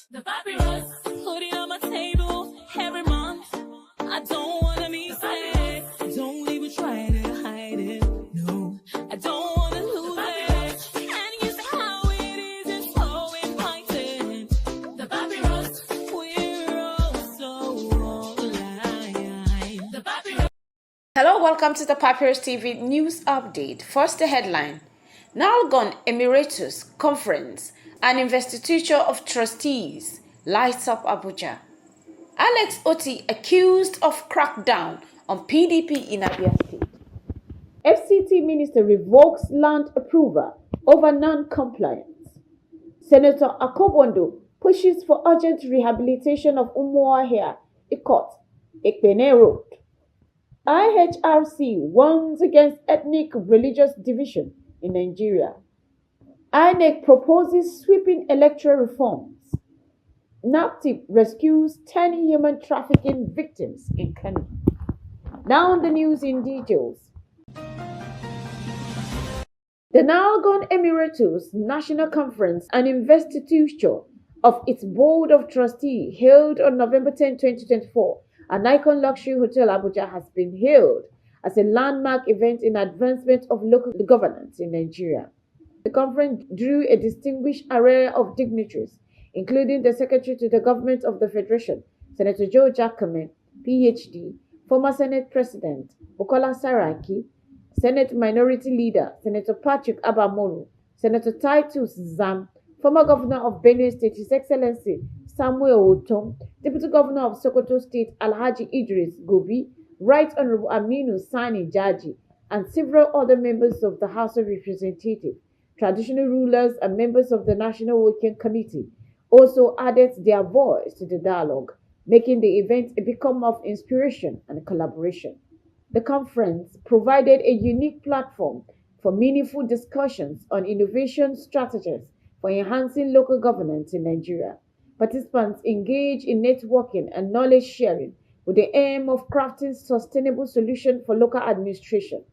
The papyrus, putting on my table every month. I don't wanna be sad. Don't even try to hide it. No, I don't wanna lose it. And you say how it is, it's so inviting. The papyrus, we're all so alive. The papyrus. Hello, welcome to the Papyrus TV News Update. First, the headline. Nalgon Emeritus Conference and Investiture of Trustees lights up Abuja. Alex Oti accused of crackdown on PDP in Abia State. FCT Minister revokes land approval over non-compliance. Senator Akobondo pushes for urgent rehabilitation of Umuahia, Ikot, Ekpene Road. IHRC warns against ethnic religious division in Nigeria. INEC proposes sweeping electoral reforms. NAPTIP rescues 10 human trafficking victims in Kenya. Now on the news in details. The Nalgon Emeritus National Conference and Investiture of its Board of Trustees held on November 10, 2024 at Nalgon Luxury Hotel Abuja has been hailed as a landmark event in advancement of local governance in Nigeria. The conference drew a distinguished array of dignitaries, including the Secretary to the Government of the Federation, Senator Joe Jacome, PhD, former Senate President Bukola Saraki, Senate Minority Leader Senator Patrick Abamoru, Senator Titus Zam, former Governor of Benue State, His Excellency Samuel Otom, Deputy Governor of Sokoto State Alhaji Idris Gobi, Right Honorable Aminu Sani Jaji, and several other members of the House of Representatives, traditional rulers, and members of the National Working Committee also added their voice to the dialogue, making the event a beacon of inspiration and collaboration. The conference provided a unique platform for meaningful discussions on innovation strategies for enhancing local governance in Nigeria. Participants engaged in networking and knowledge sharing with the aim of crafting sustainable solutions for local administration.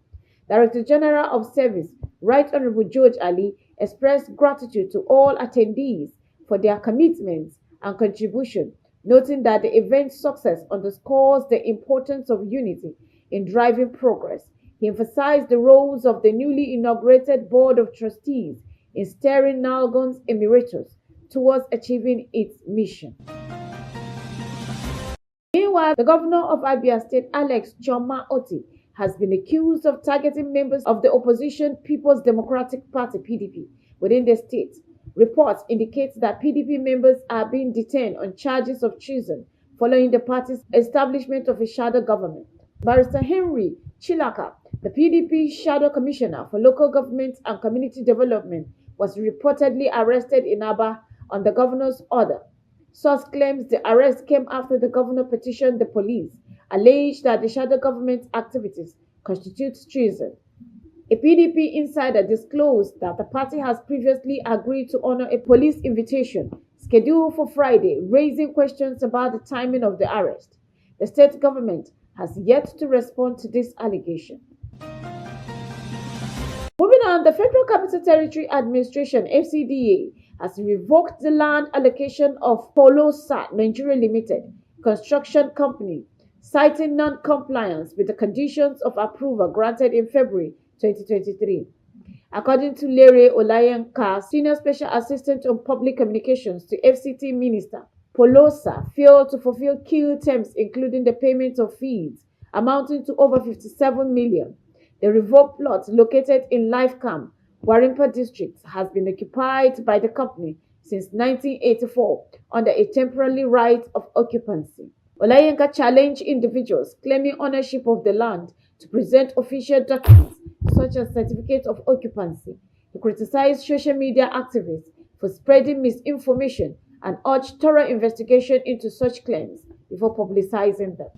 Director General of Service, Right Honorable George Ali, expressed gratitude to all attendees for their commitments and contribution, noting that the event's success underscores the importance of unity in driving progress. He emphasized the roles of the newly inaugurated Board of Trustees in steering Nalgon's Emeritus towards achieving its mission. Meanwhile, the governor of Abia State, Alex Choma Oti, has been accused of targeting members of the opposition People's Democratic Party (PDP) within the state. Reports indicate that PDP members are being detained on charges of treason following the party's establishment of a shadow government. Barrister Henry Chilaka, the PDP Shadow Commissioner for Local Government and Community Development, was reportedly arrested in Aba on the governor's order. Source claims the arrest came after the governor petitioned the police, alleged that the shadow government's activities constitute treason. A PDP insider disclosed that the party has previously agreed to honor a police invitation scheduled for Friday, raising questions about the timing of the arrest. The state government has yet to respond to this allegation. Moving on, the Federal Capital Territory Administration (FCDA) has revoked the land allocation of Polosa Nigeria Limited construction company, citing non-compliance with the conditions of approval granted in February 2023. According to Lere Olayenka, Senior Special Assistant on Public Communications to FCT Minister, Polosa failed to fulfill key terms including the payment of fees amounting to over 57 million. The revoked plot located in Lifecam, Warimpa District, has been occupied by the company since 1984 under a temporary right of occupancy. Olayenka challenged individuals claiming ownership of the land to present official documents such as certificate of occupancy. He criticized social media activists for spreading misinformation and urged thorough investigation into such claims before publicizing them.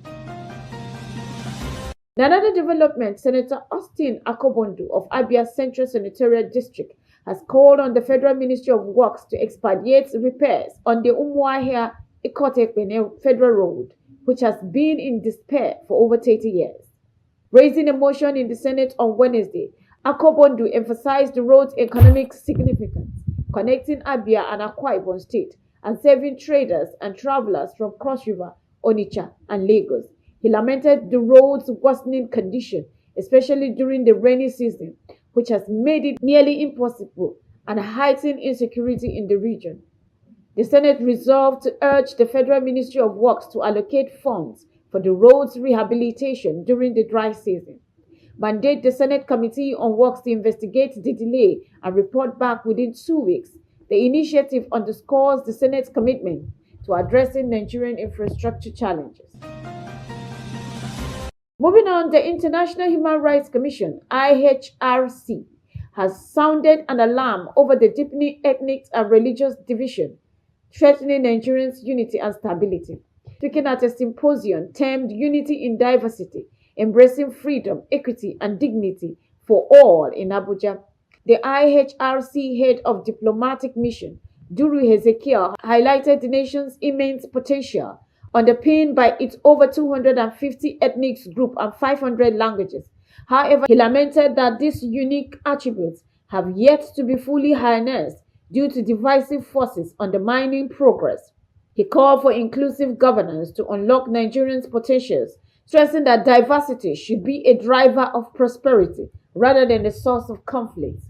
In another development, Senator Austin Akobondo of Abia Central Senatorial District has called on the Federal Ministry of Works to expedite repairs on the Umuahia Ikotekpene Federal Road, which has been in despair for over 30 years. Raising a motion in the Senate on Wednesday, Akobondo emphasized the road's economic significance, connecting Abia and Akwa Ibom State, and saving traders and travelers from Cross River, Onitsha, and Lagos. He lamented the road's worsening condition, especially during the rainy season, which has made it nearly impossible and heightened insecurity in the region. The Senate resolved to urge the Federal Ministry of Works to allocate funds for the road's rehabilitation during the dry season. Mandate the Senate Committee on Works to investigate the delay and report back within 2 weeks. The initiative underscores the Senate's commitment to addressing Nigerian infrastructure challenges. Moving on, the International Human Rights Commission, IHRC, has sounded an alarm over the deepening ethnic and religious division threatening Nigerians' unity and stability. Speaking at a symposium termed Unity in Diversity, Embracing Freedom, Equity, and Dignity for All in Abuja, the IHRC head of diplomatic mission, Duru Hezekiah, highlighted the nation's immense potential, underpinned by its over 250 ethnic groups and 500 languages. However, he lamented that these unique attributes have yet to be fully harnessed due to divisive forces undermining progress. He called for inclusive governance to unlock Nigerians' potentials, stressing that diversity should be a driver of prosperity rather than a source of conflict.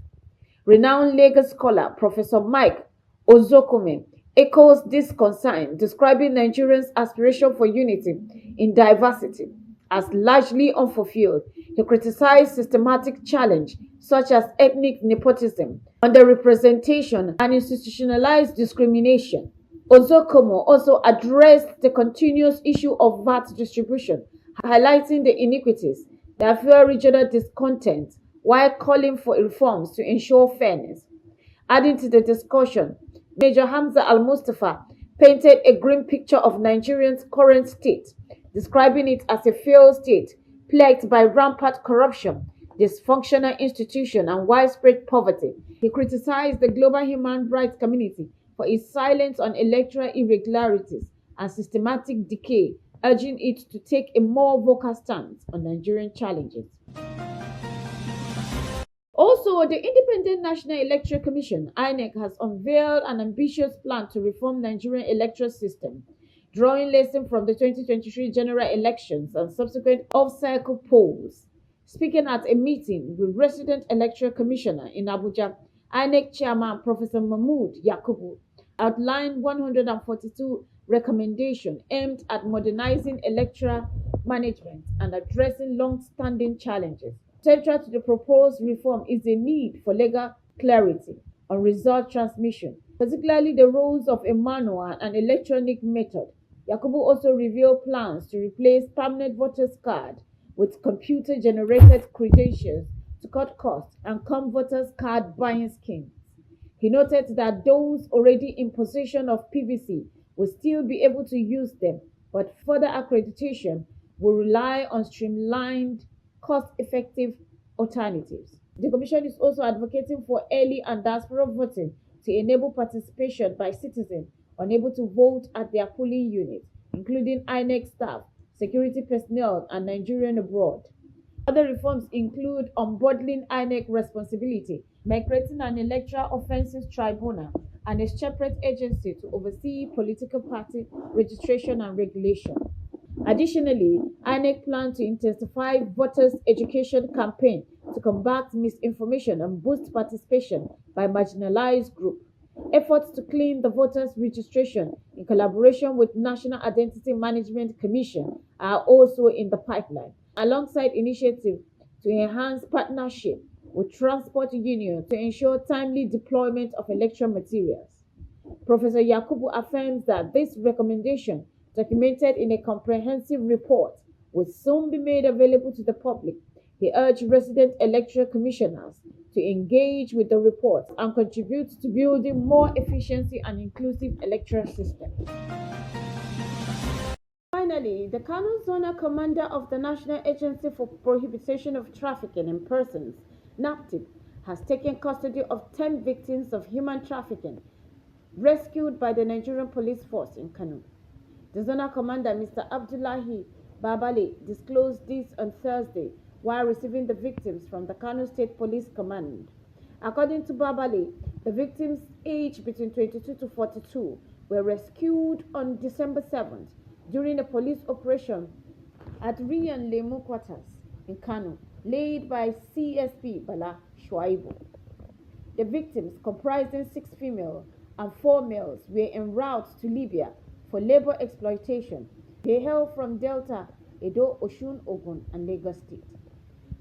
Renowned Lagos scholar Professor Mike Ozokome echoes this concern, describing Nigerians' aspiration for unity in diversity as largely unfulfilled. He criticized systematic challenge such as ethnic nepotism, underrepresentation, and institutionalized discrimination. Ozokomo also addressed the continuous issue of VAT distribution, highlighting the inequities that fuel regional discontent while calling for reforms to ensure fairness. Adding to the discussion, Major Hamza Al-Mustafa painted a grim picture of Nigeria's current state, describing it as a failed state plagued by rampant corruption, dysfunctional institutions, and widespread poverty. He criticized the global human rights community for its silence on electoral irregularities and systematic decay, urging it to take a more vocal stance on Nigerian challenges. Also, the Independent National Electoral Commission, INEC, has unveiled an ambitious plan to reform Nigerian electoral system, drawing lessons from the 2023 general elections and subsequent off-cycle polls. Speaking at a meeting with resident electoral commissioner in Abuja, INEC chairman Professor Mahmood Yakubu outlined 142 recommendations aimed at modernizing electoral management and addressing long-standing challenges. Central to the proposed reform is the need for legal clarity on result transmission, particularly the roles of a manual and electronic method. Yakubu also revealed plans to replace permanent voters' card with computer-generated credentials to cut costs and comb voters' card buying schemes. He noted that those already in possession of PVC will still be able to use them, but further accreditation will rely on streamlined, cost-effective alternatives. The Commission is also advocating for early and diaspora voting to enable participation by citizens unable to vote at their polling units, including INEC staff, security personnel, and Nigerian abroad. Other reforms include unbundling INEC responsibility by creating an electoral offences tribunal and a separate agency to oversee political party registration and regulation. Additionally, INEC plans to intensify voters' education campaign to combat misinformation and boost participation by marginalized groups. Efforts to clean the voters' registration in collaboration with National Identity Management Commission are also in the pipeline, alongside initiatives to enhance partnership with transport unions to ensure timely deployment of electoral materials. Professor Yakubu affirms that this recommendation, documented in a comprehensive report, will soon be made available to the public. He urged resident electoral commissioners to engage with the report and contribute to building more efficiency and inclusive electoral system. Finally, the Kano Zonal Commander of the National Agency for Prohibition of Trafficking in Persons, NAPTIP, has taken custody of 10 victims of human trafficking rescued by the Nigerian Police Force in Kano. The Zonal Commander, Mr. Abdullahi Babale, disclosed this on Thursday while receiving the victims from the Kano State Police Command. According to Babale, the victims aged between 22 to 42 were rescued on December 7th during a police operation at Riyan Lemu quarters in Kano, led by CSP Bala Shuaibu. The victims, comprising 6 female and 4 males, were en route to Libya for labor exploitation. They hail from Delta, Edo, Osun, Ogun, and Lagos State.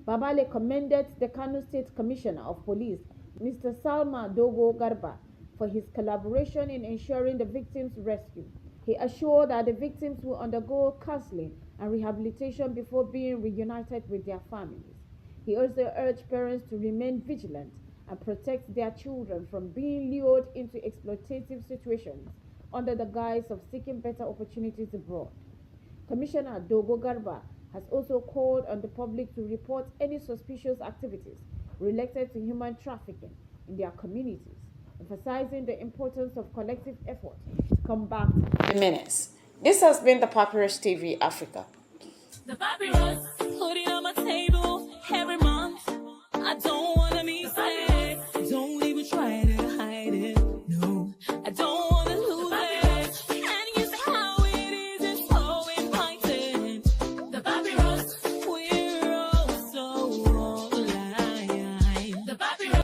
Babale commended the Kano State Commissioner of Police, Mr. Salma Dogo Garba, for his collaboration in ensuring the victims' rescue. He assured that the victims will undergo counseling and rehabilitation before being reunited with their families. He also urged parents to remain vigilant and protect their children from being lured into exploitative situations under the guise of seeking better opportunities abroad. Commissioner Dogo Garba has also called on the public to report any suspicious activities related to human trafficking in their communities, emphasizing the importance of collective effort to combat the menace. This has been the Papyrus TV Africa. The papyrus.